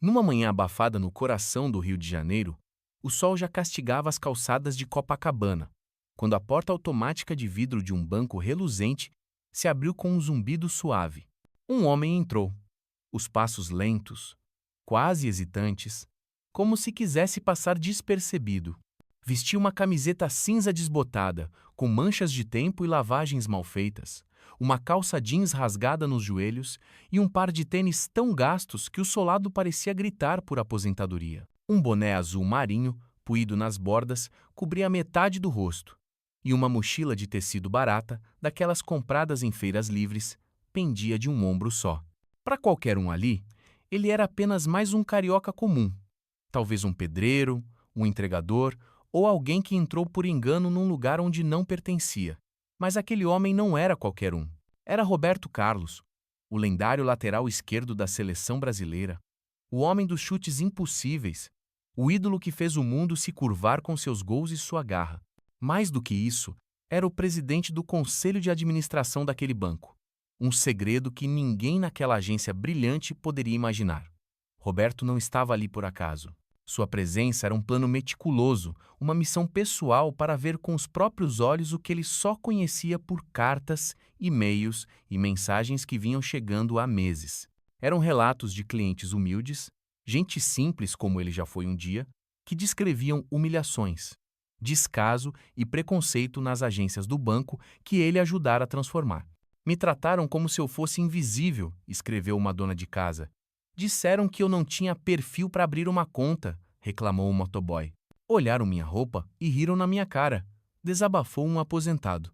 Numa manhã abafada no coração do Rio de Janeiro, o sol já castigava as calçadas de Copacabana, quando a porta automática de vidro de um banco reluzente se abriu com um zumbido suave. Um homem entrou, os passos lentos, quase hesitantes, como se quisesse passar despercebido. Vestia uma camiseta cinza desbotada, com manchas de tempo e lavagens mal feitas, uma calça jeans rasgada nos joelhos e um par de tênis tão gastos que o solado parecia gritar por aposentadoria. Um boné azul marinho, puído nas bordas, cobria metade do rosto, e uma mochila de tecido barata, daquelas compradas em feiras livres, pendia de um ombro só. Para qualquer um ali, ele era apenas mais um carioca comum, talvez um pedreiro, um entregador ou alguém que entrou por engano num lugar onde não pertencia. Mas aquele homem não era qualquer um. Era Roberto Carlos, o lendário lateral esquerdo da seleção brasileira, o homem dos chutes impossíveis, o ídolo que fez o mundo se curvar com seus gols e sua garra. Mais do que isso, era o presidente do conselho de administração daquele banco. Um segredo que ninguém naquela agência brilhante poderia imaginar. Roberto não estava ali por acaso. Sua presença era um plano meticuloso, uma missão pessoal para ver com os próprios olhos o que ele só conhecia por cartas, e-mails e mensagens que vinham chegando há meses. Eram relatos de clientes humildes, gente simples como ele já foi um dia, que descreviam humilhações, descaso e preconceito nas agências do banco que ele ajudara a transformar. Me trataram como se eu fosse invisível, escreveu uma dona de casa. Disseram que eu não tinha perfil para abrir uma conta, reclamou um motoboy. Olharam minha roupa e riram na minha cara, desabafou um aposentado.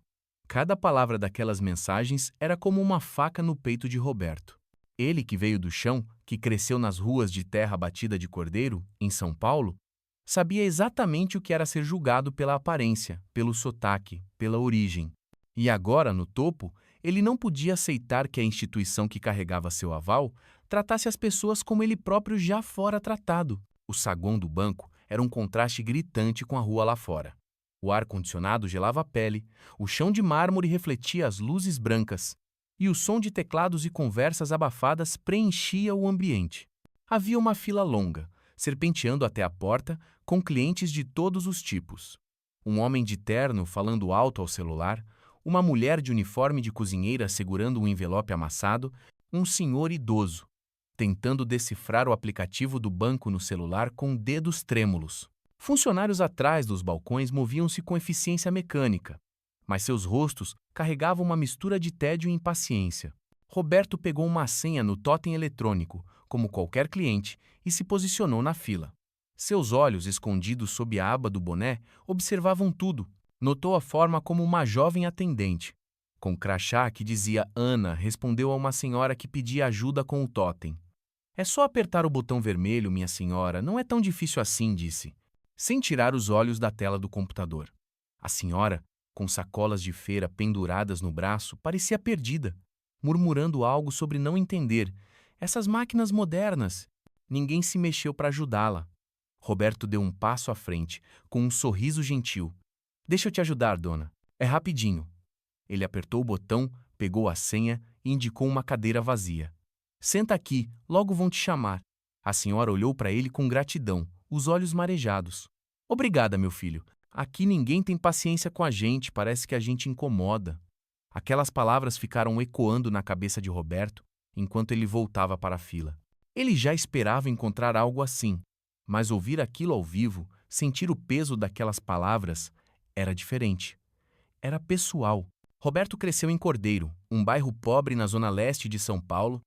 Cada palavra daquelas mensagens era como uma faca no peito de Roberto. Ele, que veio do chão, que cresceu nas ruas de terra batida de cordeiro, em São Paulo, sabia exatamente o que era ser julgado pela aparência, pelo sotaque, pela origem. E agora, no topo, ele não podia aceitar que a instituição que carregava seu aval tratasse as pessoas como ele próprio já fora tratado. O saguão do banco era um contraste gritante com a rua lá fora. O ar-condicionado gelava a pele, o chão de mármore refletia as luzes brancas, e o som de teclados e conversas abafadas preenchia o ambiente. Havia uma fila longa, serpenteando até a porta, com clientes de todos os tipos. Um homem de terno falando alto ao celular, uma mulher de uniforme de cozinheira segurando um envelope amassado, um senhor idoso, tentando decifrar o aplicativo do banco no celular com dedos trêmulos. Funcionários atrás dos balcões moviam-se com eficiência mecânica, mas seus rostos carregavam uma mistura de tédio e impaciência. Roberto pegou uma senha no totem eletrônico, como qualquer cliente, e se posicionou na fila. Seus olhos, escondidos sob a aba do boné, observavam tudo. Notou a forma como uma jovem atendente, com crachá que dizia Ana, respondeu a uma senhora que pedia ajuda com o totem. É só apertar o botão vermelho, minha senhora, não é tão difícil assim, disse, sem tirar os olhos da tela do computador. A senhora, com sacolas de feira penduradas no braço, parecia perdida, murmurando algo sobre não entender. Essas máquinas modernas. Ninguém se mexeu para ajudá-la. Roberto deu um passo à frente, com um sorriso gentil. Deixa eu te ajudar, dona. É rapidinho. Ele apertou o botão, pegou a senha e indicou uma cadeira vazia. Senta aqui, logo vão te chamar. A senhora olhou para ele com gratidão, os olhos marejados. Obrigada, meu filho. Aqui ninguém tem paciência com a gente, parece que a gente incomoda. Aquelas palavras ficaram ecoando na cabeça de Roberto, enquanto ele voltava para a fila. Ele já esperava encontrar algo assim, mas ouvir aquilo ao vivo, sentir o peso daquelas palavras, era diferente. Era pessoal. Roberto cresceu em Cordeiro, um bairro pobre na zona leste de São Paulo,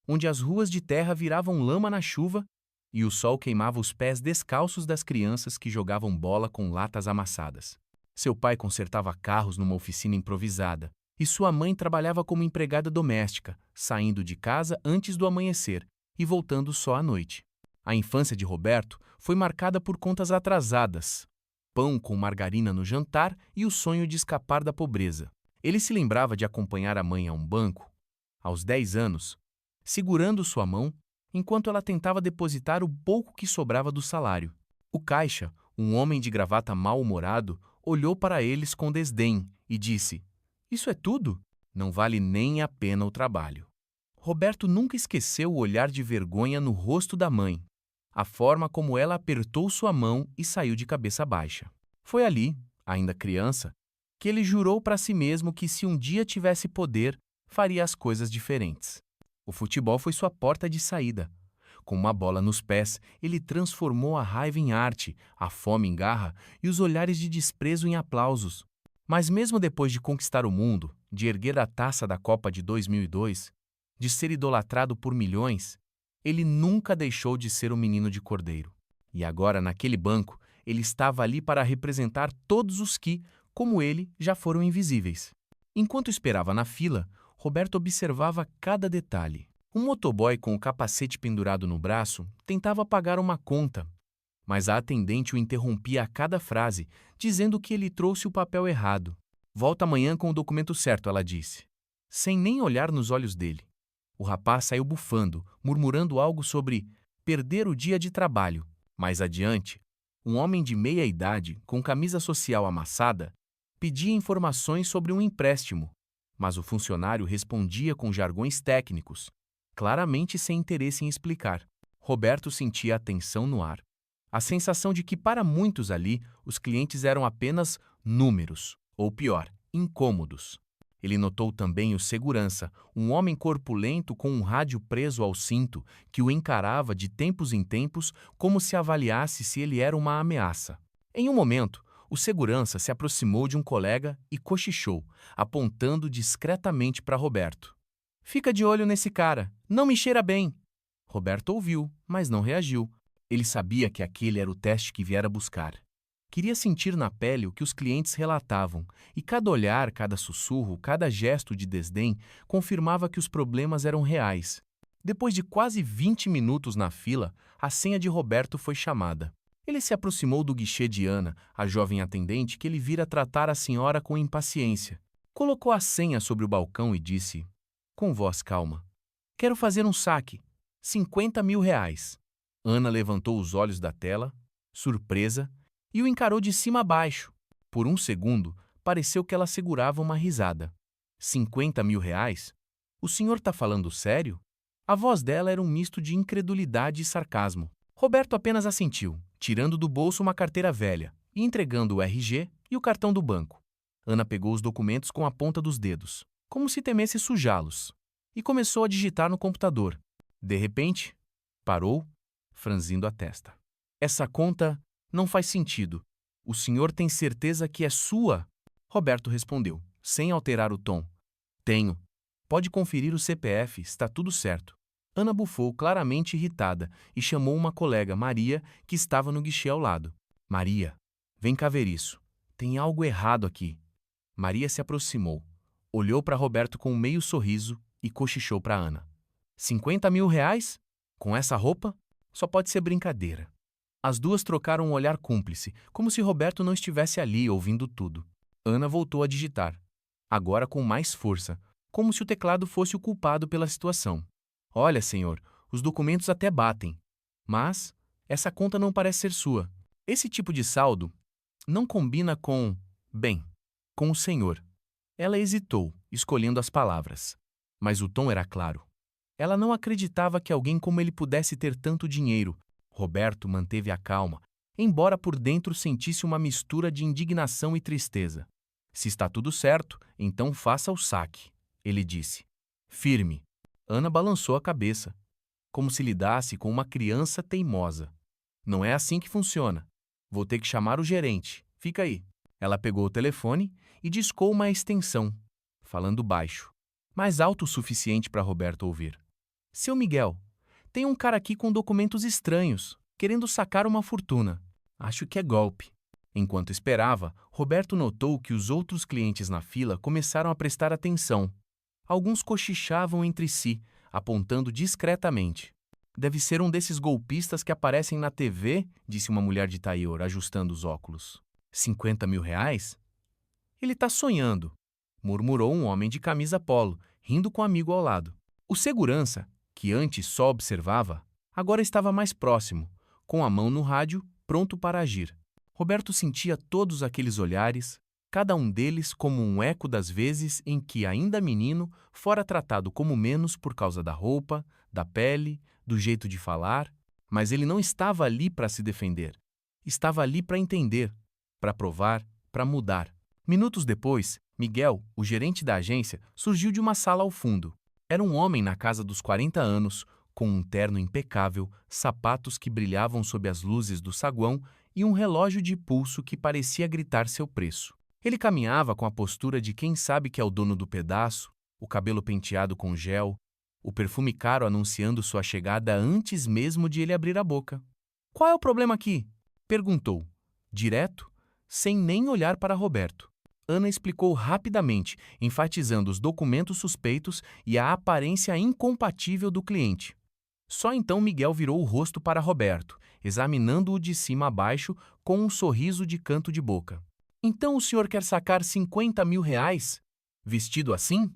onde as ruas de terra viravam lama na chuva e o sol queimava os pés descalços das crianças que jogavam bola com latas amassadas. Seu pai consertava carros numa oficina improvisada, e sua mãe trabalhava como empregada doméstica, saindo de casa antes do amanhecer e voltando só à noite. A infância de Roberto foi marcada por contas atrasadas, pão com margarina no jantar e o sonho de escapar da pobreza. Ele se lembrava de acompanhar a mãe a um banco, aos 10 anos, segurando sua mão, enquanto ela tentava depositar o pouco que sobrava do salário. O caixa, um homem de gravata mal-humorado, olhou para eles com desdém e disse: "Isso é tudo? Não vale nem a pena o trabalho." Roberto nunca esqueceu o olhar de vergonha no rosto da mãe. a forma como ela apertou sua mão e saiu de cabeça baixa. Foi ali, ainda criança, que ele jurou para si mesmo que se um dia tivesse poder, faria as coisas diferentes. O futebol foi sua porta de saída. Com uma bola nos pés, ele transformou a raiva em arte, a fome em garra e os olhares de desprezo em aplausos. Mas mesmo depois de conquistar o mundo, de erguer a taça da Copa de 2002, de ser idolatrado por milhões, ele nunca deixou de ser um menino de cordeiro. E agora, naquele banco, ele estava ali para representar todos os que, como ele, já foram invisíveis. Enquanto esperava na fila, Roberto observava cada detalhe. Um motoboy com o capacete pendurado no braço tentava pagar uma conta, mas a atendente o interrompia a cada frase, dizendo que ele trouxe o papel errado. Volta amanhã com o documento certo, ela disse, sem nem olhar nos olhos dele. O rapaz saiu bufando, murmurando algo sobre perder o dia de trabalho. Mais adiante, um homem de meia idade, com camisa social amassada, pedia informações sobre um empréstimo, mas o funcionário respondia com jargões técnicos, claramente sem interesse em explicar. Roberto sentia a tensão no ar. A sensação de que, para muitos ali, os clientes eram apenas números, ou pior, incômodos. Ele notou também o segurança, um homem corpulento com um rádio preso ao cinto, que o encarava de tempos em tempos como se avaliasse se ele era uma ameaça. Em um momento, o segurança se aproximou de um colega e cochichou, apontando discretamente para Roberto. Fica de olho nesse cara, não me cheira bem. Roberto ouviu, mas não reagiu. Ele sabia que aquele era o teste que viera buscar. Queria sentir na pele o que os clientes relatavam, e cada olhar, cada sussurro, cada gesto de desdém confirmava que os problemas eram reais. Depois de quase 20 minutos na fila, a senha de Roberto foi chamada. Ele se aproximou do guichê de Ana, a jovem atendente que ele vira tratar a senhora com impaciência. Colocou a senha sobre o balcão e disse, com voz calma, quero fazer um saque, 50 mil reais. Ana levantou os olhos da tela, surpresa, e o encarou de cima a baixo. Por um segundo, pareceu que ela segurava uma risada. 50 mil reais? O senhor está falando sério? A voz dela era um misto de incredulidade e sarcasmo. Roberto apenas assentiu, tirando do bolso uma carteira velha e entregando o RG e o cartão do banco. Ana pegou os documentos com a ponta dos dedos, como se temesse sujá-los, e começou a digitar no computador. De repente, parou, franzindo a testa. Essa conta não faz sentido. O senhor tem certeza que é sua? Roberto respondeu, sem alterar o tom. Tenho. Pode conferir o CPF, está tudo certo. Ana bufou, claramente irritada, e chamou uma colega, Maria, que estava no guichê ao lado. Maria, vem cá ver isso. Tem algo errado aqui. Maria se aproximou, olhou para Roberto com um meio sorriso e cochichou para Ana. 50 mil reais? Com essa roupa? Só pode ser brincadeira. As duas trocaram um olhar cúmplice, como se Roberto não estivesse ali ouvindo tudo. Ana voltou a digitar, agora com mais força, como se o teclado fosse o culpado pela situação. Olha, senhor, os documentos até batem, mas essa conta não parece ser sua. Esse tipo de saldo não combina com o senhor. Ela hesitou, escolhendo as palavras, mas o tom era claro. Ela não acreditava que alguém como ele pudesse ter tanto dinheiro. Roberto manteve a calma, embora por dentro sentisse uma mistura de indignação e tristeza. Se está tudo certo, então faça o saque, ele disse. Firme. Ana balançou a cabeça, como se lidasse com uma criança teimosa. Não é assim que funciona. Vou ter que chamar o gerente. Fica aí. Ela pegou o telefone e discou uma extensão, falando baixo, mas alto o suficiente para Roberto ouvir. Seu Miguel, tem um cara aqui com documentos estranhos, querendo sacar uma fortuna. Acho que é golpe. Enquanto esperava, Roberto notou que os outros clientes na fila começaram a prestar atenção. Alguns cochichavam entre si, apontando discretamente. Deve ser um desses golpistas que aparecem na TV, disse uma mulher de taior, ajustando os óculos. 50 mil reais? Ele está sonhando, murmurou um homem de camisa polo, rindo com um amigo ao lado. O segurança, que antes só observava, agora estava mais próximo, com a mão no rádio, pronto para agir. Roberto sentia todos aqueles olhares, cada um deles como um eco das vezes em que, ainda menino, fora tratado como menos por causa da roupa, da pele, do jeito de falar, Mas ele não estava ali para se defender. Estava ali para entender, para provar, para mudar. Minutos depois, Miguel, o gerente da agência, surgiu de uma sala ao fundo. Era um homem na casa dos 40 anos, com um terno impecável, sapatos que brilhavam sob as luzes do saguão e um relógio de pulso que parecia gritar seu preço. Ele caminhava com a postura de quem sabe que é o dono do pedaço, o cabelo penteado com gel, o perfume caro anunciando sua chegada antes mesmo de ele abrir a boca. "Qual é o problema aqui?" perguntou, direto, sem nem olhar para Roberto. Ana explicou rapidamente, enfatizando os documentos suspeitos e a aparência incompatível do cliente. Só então Miguel virou o rosto para Roberto, examinando-o de cima a baixo com um sorriso de canto de boca. "Então o senhor quer sacar 50 mil reais? Vestido assim?"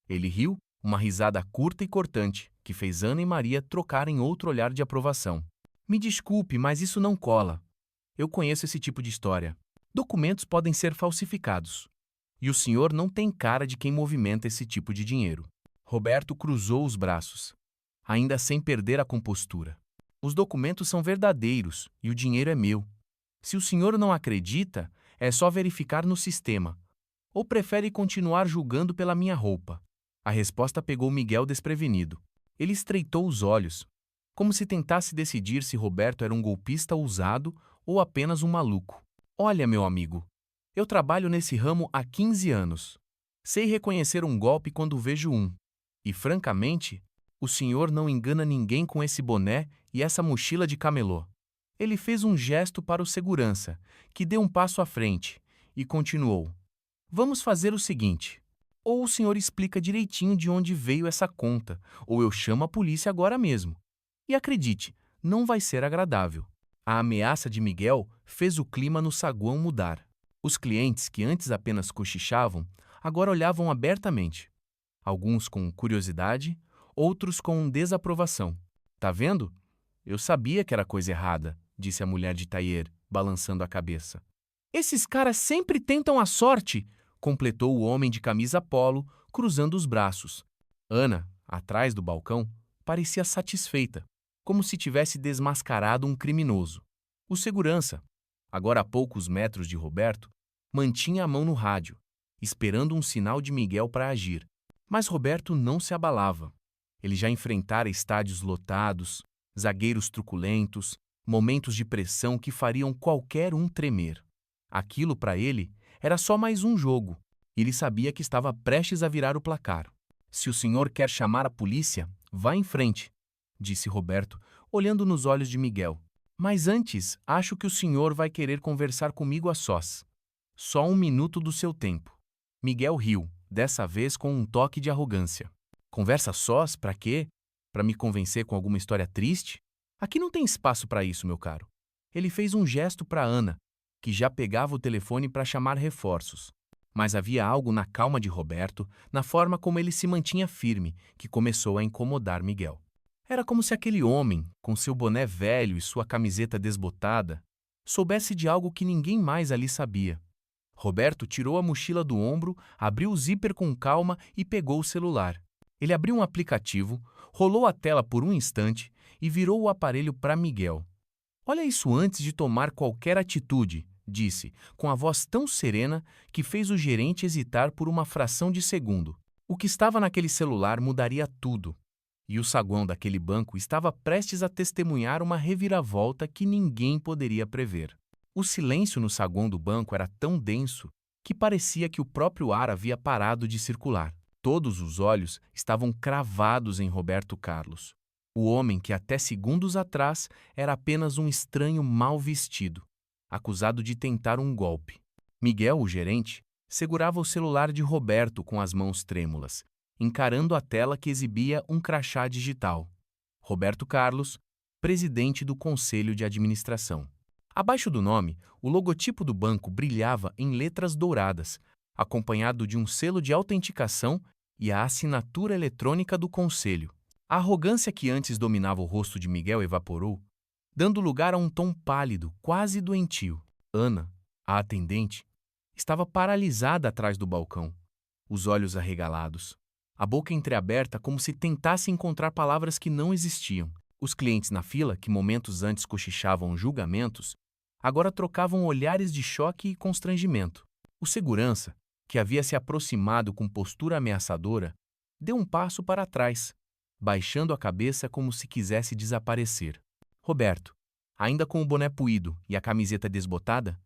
Ele riu, uma risada curta e cortante, que fez Ana e Maria trocarem outro olhar de aprovação. "Me desculpe, mas isso não cola. Eu conheço esse tipo de história. Documentos podem ser falsificados. E o senhor não tem cara de quem movimenta esse tipo de dinheiro." Roberto cruzou os braços, ainda sem perder a compostura. "Os documentos são verdadeiros e o dinheiro é meu. Se o senhor não acredita, é só verificar no sistema. Ou prefere continuar julgando pela minha roupa?" A resposta pegou Miguel desprevenido. Ele estreitou os olhos, como se tentasse decidir se Roberto era um golpista ousado ou apenas um maluco. "Olha, meu amigo, eu trabalho nesse ramo há 15 anos. Sei reconhecer um golpe quando vejo um. E, francamente, o senhor não engana ninguém com esse boné e essa mochila de camelô." Ele fez um gesto para o segurança, que deu um passo à frente, e continuou. "Vamos fazer o seguinte. Ou o senhor explica direitinho de onde veio essa conta, ou eu chamo a polícia agora mesmo. E acredite, não vai ser agradável." A ameaça de Miguel fez o clima no saguão mudar. Os clientes, que antes apenas cochichavam, agora olhavam abertamente. Alguns com curiosidade, outros com desaprovação. "Tá vendo? Eu sabia que era coisa errada", disse a mulher de taier, balançando a cabeça. "Esses caras sempre tentam a sorte", completou o homem de camisa polo, cruzando os braços. Ana, atrás do balcão, parecia satisfeita, como se tivesse desmascarado um criminoso. O segurança, agora a poucos metros de Roberto, mantinha a mão no rádio, esperando um sinal de Miguel para agir. Mas Roberto não se abalava. Ele já enfrentara estádios lotados, zagueiros truculentos, momentos de pressão que fariam qualquer um tremer. Aquilo, para ele, era só mais um jogo, e ele sabia que estava prestes a virar o placar. "Se o senhor quer chamar a polícia, vá em frente", disse Roberto, olhando nos olhos de Miguel. "Mas antes, acho que o senhor vai querer conversar comigo a sós. Só um minuto do seu tempo." Miguel riu, dessa vez com um toque de arrogância. "Conversa a sós? Para quê? Para me convencer com alguma história triste? Aqui não tem espaço para isso, meu caro." Ele fez um gesto para Ana, que já pegava o telefone para chamar reforços. Mas havia algo na calma de Roberto, na forma como ele se mantinha firme, que começou a incomodar Miguel. Era como se aquele homem, com seu boné velho e sua camiseta desbotada, soubesse de algo que ninguém mais ali sabia. Roberto tirou a mochila do ombro, abriu o zíper com calma e pegou o celular. Ele abriu um aplicativo, rolou a tela por um instante e virou o aparelho para Miguel. "Olha isso antes de tomar qualquer atitude", disse, com a voz tão serena que fez o gerente hesitar por uma fração de segundo. O que estava naquele celular mudaria tudo. E o saguão daquele banco estava prestes a testemunhar uma reviravolta que ninguém poderia prever. O silêncio no saguão do banco era tão denso que parecia que o próprio ar havia parado de circular. Todos os olhos estavam cravados em Roberto Carlos. O homem que até segundos atrás era apenas um estranho mal vestido, acusado de tentar um golpe. Miguel, o gerente, segurava o celular de Roberto com as mãos trêmulas, encarando a tela que exibia um crachá digital. Roberto Carlos, presidente do Conselho de Administração. Abaixo do nome, o logotipo do banco brilhava em letras douradas, acompanhado de um selo de autenticação e a assinatura eletrônica do Conselho. A arrogância que antes dominava o rosto de Miguel evaporou, dando lugar a um tom pálido, quase doentio. Ana, a atendente, estava paralisada atrás do balcão, os olhos arregalados, a boca entreaberta como se tentasse encontrar palavras que não existiam. Os clientes na fila, que momentos antes cochichavam julgamentos, agora trocavam olhares de choque e constrangimento. O segurança, que havia se aproximado com postura ameaçadora, deu um passo para trás, baixando a cabeça como se quisesse desaparecer. Roberto, ainda com o boné puído e a camiseta desbotada,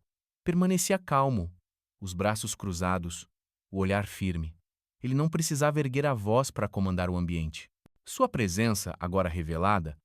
permanecia calmo, os braços cruzados, o olhar firme. Ele não precisava erguer a voz para comandar o ambiente. Sua presença, agora revelada,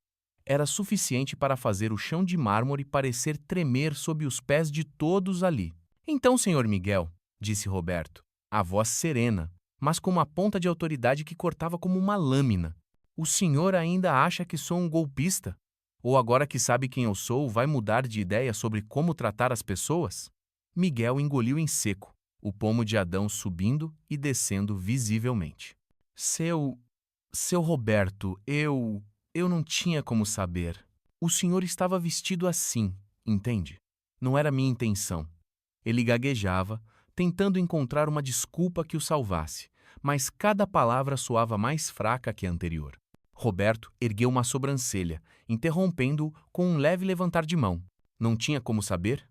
era suficiente para fazer o chão de mármore parecer tremer sob os pés de todos ali. Então, senhor Miguel, disse Roberto, a voz serena, mas com uma ponta de autoridade que cortava como uma lâmina. O senhor ainda acha que sou um golpista? Ou agora que sabe quem eu sou, vai mudar de ideia sobre como tratar as pessoas? Miguel engoliu em seco, o pomo de Adão subindo e descendo visivelmente. Seu Roberto, eu não tinha como saber. O senhor estava vestido assim, entende? Não era minha intenção. Ele gaguejava, tentando encontrar uma desculpa que o salvasse, mas cada palavra soava mais fraca que a anterior. Roberto ergueu uma sobrancelha, interrompendo-o com um leve levantar de mão. Não tinha como saber?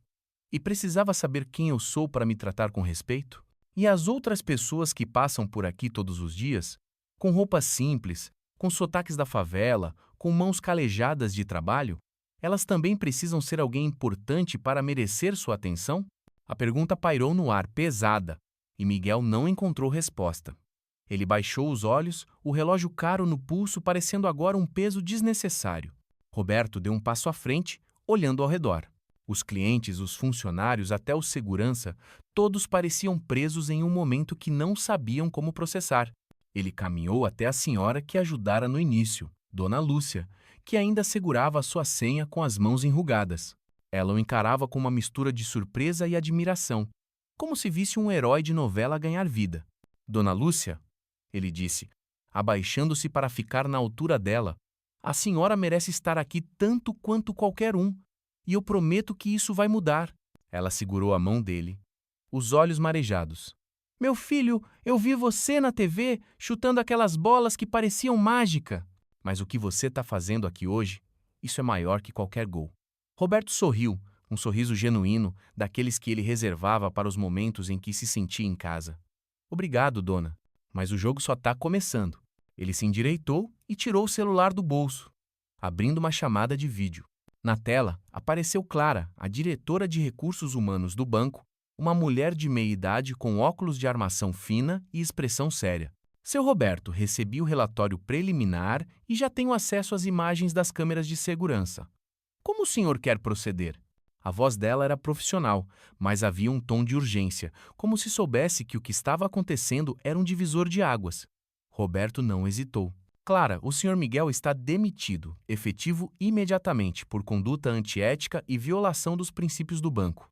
E precisava saber quem eu sou para me tratar com respeito? E as outras pessoas que passam por aqui todos os dias, com roupas simples, com sotaques da favela, com mãos calejadas de trabalho, elas também precisam ser alguém importante para merecer sua atenção? A pergunta pairou no ar, pesada, e Miguel não encontrou resposta. Ele baixou os olhos, o relógio caro no pulso parecendo agora um peso desnecessário. Roberto deu um passo à frente, olhando ao redor. Os clientes, os funcionários, até o segurança, todos pareciam presos em um momento que não sabiam como processar. Ele caminhou até a senhora que ajudara no início, Dona Lúcia, que ainda segurava a sua senha com as mãos enrugadas. Ela o encarava com uma mistura de surpresa e admiração, como se visse um herói de novela ganhar vida. Dona Lúcia, ele disse, abaixando-se para ficar na altura dela, a senhora merece estar aqui tanto quanto qualquer um, e eu prometo que isso vai mudar. Ela segurou a mão dele, os olhos marejados. Meu filho, eu vi você na TV chutando aquelas bolas que pareciam mágica. Mas o que você está fazendo aqui hoje, isso é maior que qualquer gol. Roberto sorriu, um sorriso genuíno, daqueles que ele reservava para os momentos em que se sentia em casa. Obrigado, dona, mas o jogo só está começando. Ele se endireitou e tirou o celular do bolso, abrindo uma chamada de vídeo. Na tela, apareceu Clara, a diretora de recursos humanos do banco, uma mulher de meia-idade com óculos de armação fina e expressão séria. Seu Roberto, recebi o relatório preliminar e já tenho acesso às imagens das câmeras de segurança. Como o senhor quer proceder? A voz dela era profissional, mas havia um tom de urgência, como se soubesse que o que estava acontecendo era um divisor de águas. Roberto não hesitou. Clara, o senhor Miguel está demitido, efetivo imediatamente, por conduta antiética e violação dos princípios do banco.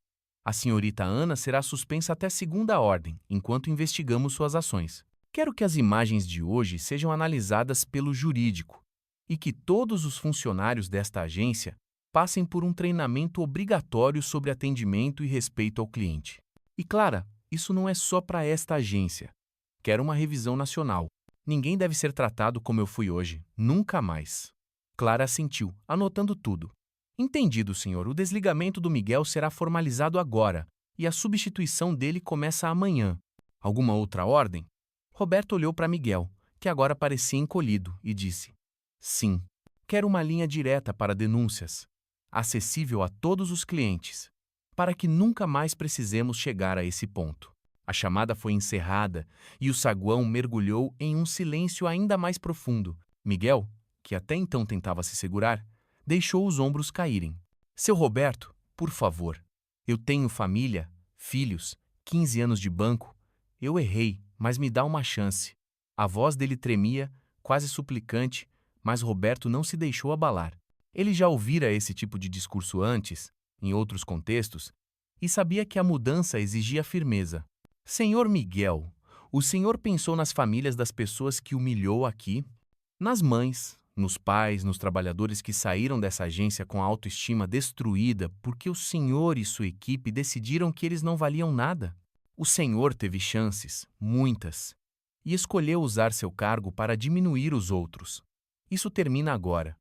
A senhorita Ana será suspensa até segunda ordem, enquanto investigamos suas ações. Quero que as imagens de hoje sejam analisadas pelo jurídico e que todos os funcionários desta agência passem por um treinamento obrigatório sobre atendimento e respeito ao cliente. E, Clara, isso não é só para esta agência. Quero uma revisão nacional. Ninguém deve ser tratado como eu fui hoje. Nunca mais. Clara assentiu, anotando tudo. Entendido, senhor. O desligamento do Miguel será formalizado agora e a substituição dele começa amanhã. Alguma outra ordem? Roberto olhou para Miguel, que agora parecia encolhido, e disse: Sim, quero uma linha direta para denúncias, acessível a todos os clientes, para que nunca mais precisemos chegar a esse ponto. A chamada foi encerrada e o saguão mergulhou em um silêncio ainda mais profundo. Miguel, que até então tentava se segurar, deixou os ombros caírem. Seu Roberto, por favor, eu tenho família, filhos, 15 anos de banco. Eu errei, mas me dá uma chance. A voz dele tremia, quase suplicante, mas Roberto não se deixou abalar. Ele já ouvira esse tipo de discurso antes, em outros contextos, e sabia que a mudança exigia firmeza. Senhor Miguel, o senhor pensou nas famílias das pessoas que humilhou aqui? Nas mães, nos pais, nos trabalhadores que saíram dessa agência com a autoestima destruída porque o senhor e sua equipe decidiram que eles não valiam nada? O senhor teve chances, muitas, e escolheu usar seu cargo para diminuir os outros. Isso termina agora.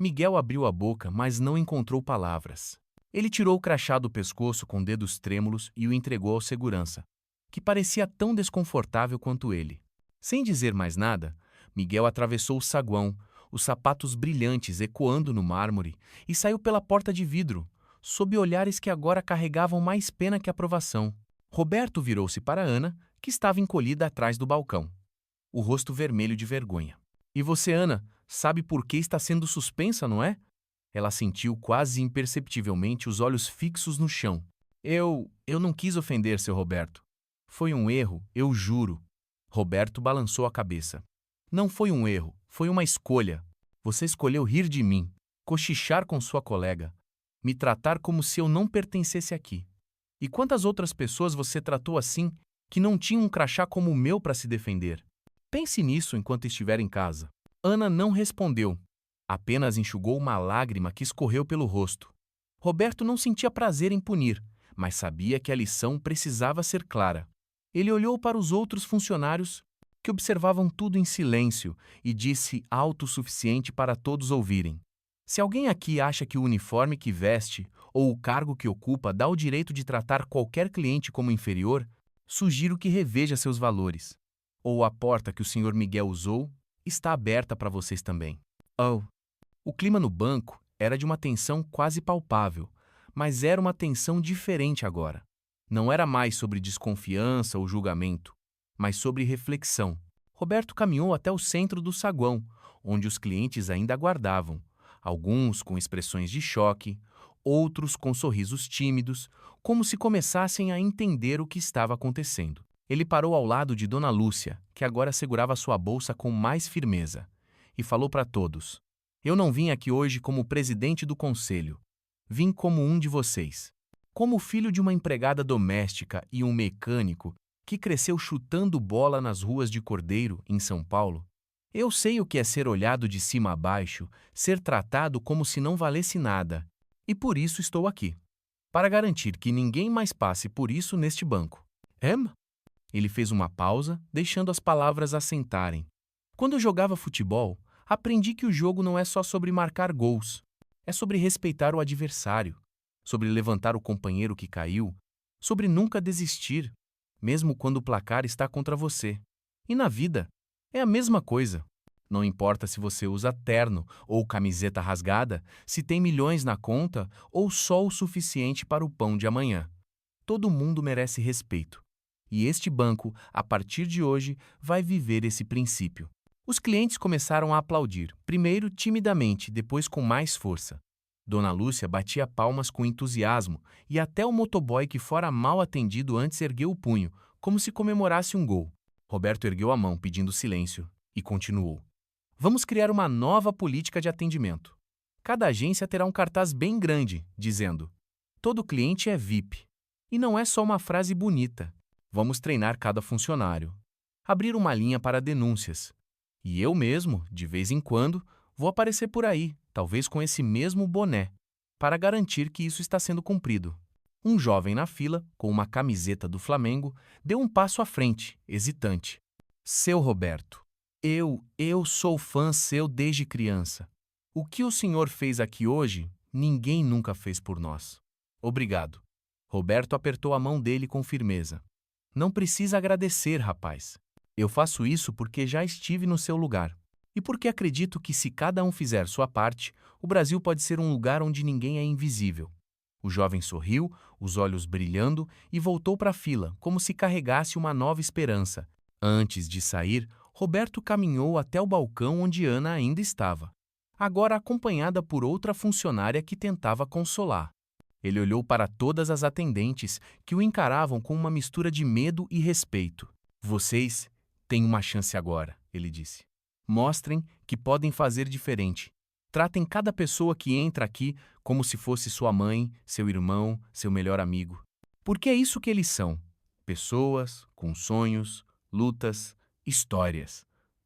Miguel abriu a boca, mas não encontrou palavras. Ele tirou o crachá do pescoço com dedos trêmulos e o entregou ao segurança, que parecia tão desconfortável quanto ele. Sem dizer mais nada, Miguel atravessou o saguão, os sapatos brilhantes ecoando no mármore, e saiu pela porta de vidro, sob olhares que agora carregavam mais pena que aprovação. Roberto virou-se para Ana, que estava encolhida atrás do balcão, o rosto vermelho de vergonha. E você, Ana, sabe por que está sendo suspensa, não é? Ela sentiu quase imperceptivelmente os olhos fixos no chão. Eu não quis ofender, seu Roberto. Foi um erro, eu juro. Roberto balançou a cabeça. Não foi um erro, foi uma escolha. Você escolheu rir de mim, cochichar com sua colega, me tratar como se eu não pertencesse aqui. E quantas outras pessoas você tratou assim, que não tinham um crachá como o meu para se defender? Pense nisso enquanto estiver em casa. Ana não respondeu. Apenas enxugou uma lágrima que escorreu pelo rosto. Roberto não sentia prazer em punir, mas sabia que a lição precisava ser clara. Ele olhou para os outros funcionários, que observavam tudo em silêncio, e disse alto o suficiente para todos ouvirem. Se alguém aqui acha que o uniforme que veste ou o cargo que ocupa dá o direito de tratar qualquer cliente como inferior, sugiro que reveja seus valores. Ou a porta que o Sr. Miguel usou está aberta para vocês também. Oh! O clima no banco era de uma tensão quase palpável, mas era uma tensão diferente agora. Não era mais sobre desconfiança ou julgamento, mas sobre reflexão. Roberto caminhou até o centro do saguão, onde os clientes ainda aguardavam, alguns com expressões de choque, outros com sorrisos tímidos, como se começassem a entender o que estava acontecendo. Ele parou ao lado de Dona Lúcia, que agora segurava sua bolsa com mais firmeza, e falou para todos: Eu não vim aqui hoje como presidente do conselho. Vim como um de vocês. Como filho de uma empregada doméstica e um mecânico que cresceu chutando bola nas ruas de Cordeiro, em São Paulo, eu sei o que é ser olhado de cima a baixo, ser tratado como se não valesse nada, e por isso estou aqui. Para garantir que ninguém mais passe por isso neste banco. Ele fez uma pausa, deixando as palavras assentarem. Quando eu jogava futebol, aprendi que o jogo não é só sobre marcar gols. É sobre respeitar o adversário, sobre levantar o companheiro que caiu, sobre nunca desistir, mesmo quando o placar está contra você. E na vida, é a mesma coisa. Não importa se você usa terno ou camiseta rasgada, se tem milhões na conta ou só o suficiente para o pão de amanhã. Todo mundo merece respeito. E este banco, a partir de hoje, vai viver esse princípio. Os clientes começaram a aplaudir, primeiro timidamente, depois com mais força. Dona Lúcia batia palmas com entusiasmo e até o motoboy que fora mal atendido antes ergueu o punho, como se comemorasse um gol. Roberto ergueu a mão pedindo silêncio e continuou. Vamos criar uma nova política de atendimento. Cada agência terá um cartaz bem grande, dizendo: todo cliente é VIP. E não é só uma frase bonita. Vamos treinar cada funcionário. Abrir uma linha para denúncias. E eu mesmo, de vez em quando, vou aparecer por aí, talvez com esse mesmo boné, para garantir que isso está sendo cumprido. Um jovem na fila, com uma camiseta do Flamengo, deu um passo à frente, hesitante. Seu Roberto, eu sou fã seu desde criança. O que o senhor fez aqui hoje, ninguém nunca fez por nós. Obrigado. Roberto apertou a mão dele com firmeza. Não precisa agradecer, rapaz. Eu faço isso porque já estive no seu lugar. E porque acredito que se cada um fizer sua parte, o Brasil pode ser um lugar onde ninguém é invisível. O jovem sorriu, os olhos brilhando, e voltou para a fila, como se carregasse uma nova esperança. Antes de sair, Roberto caminhou até o balcão onde Ana ainda estava, agora acompanhada por outra funcionária que tentava consolar. Ele olhou para todas as atendentes, que o encaravam com uma mistura de medo e respeito. Vocês têm uma chance agora, ele disse. Mostrem que podem fazer diferente. Tratem cada pessoa que entra aqui como se fosse sua mãe, seu irmão, seu melhor amigo. Porque é isso que eles são. Pessoas com sonhos, lutas, histórias.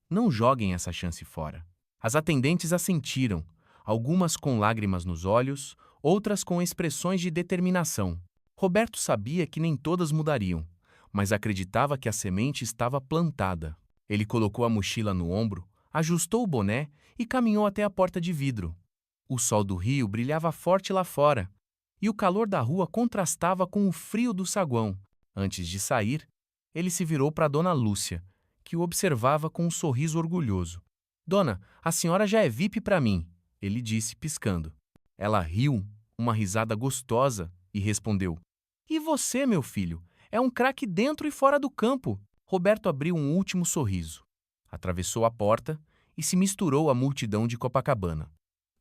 Não joguem essa chance fora. As atendentes assentiram, algumas com lágrimas nos olhos, outras com expressões de determinação. Roberto sabia que nem todas mudariam, mas acreditava que a semente estava plantada. Ele colocou a mochila no ombro, ajustou o boné e caminhou até a porta de vidro. O sol do rio brilhava forte lá fora, e o calor da rua contrastava com o frio do saguão. Antes de sair, ele se virou para Dona Lúcia, que o observava com um sorriso orgulhoso. Dona, a senhora já é VIP para mim, ele disse, piscando. Ela riu, uma risada gostosa, e respondeu: E você, meu filho? É um craque dentro e fora do campo. Roberto abriu um último sorriso. Atravessou a porta e se misturou à multidão de Copacabana.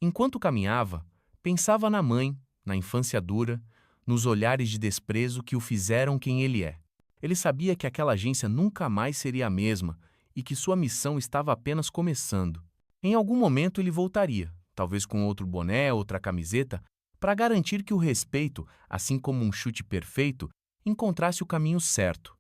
Enquanto caminhava, pensava na mãe, na infância dura, nos olhares de desprezo que o fizeram quem ele é. Ele sabia que aquela agência nunca mais seria a mesma e que sua missão estava apenas começando. Em algum momento ele voltaria, talvez com outro boné, outra camiseta, para garantir que o respeito, assim como um chute perfeito, encontrasse o caminho certo.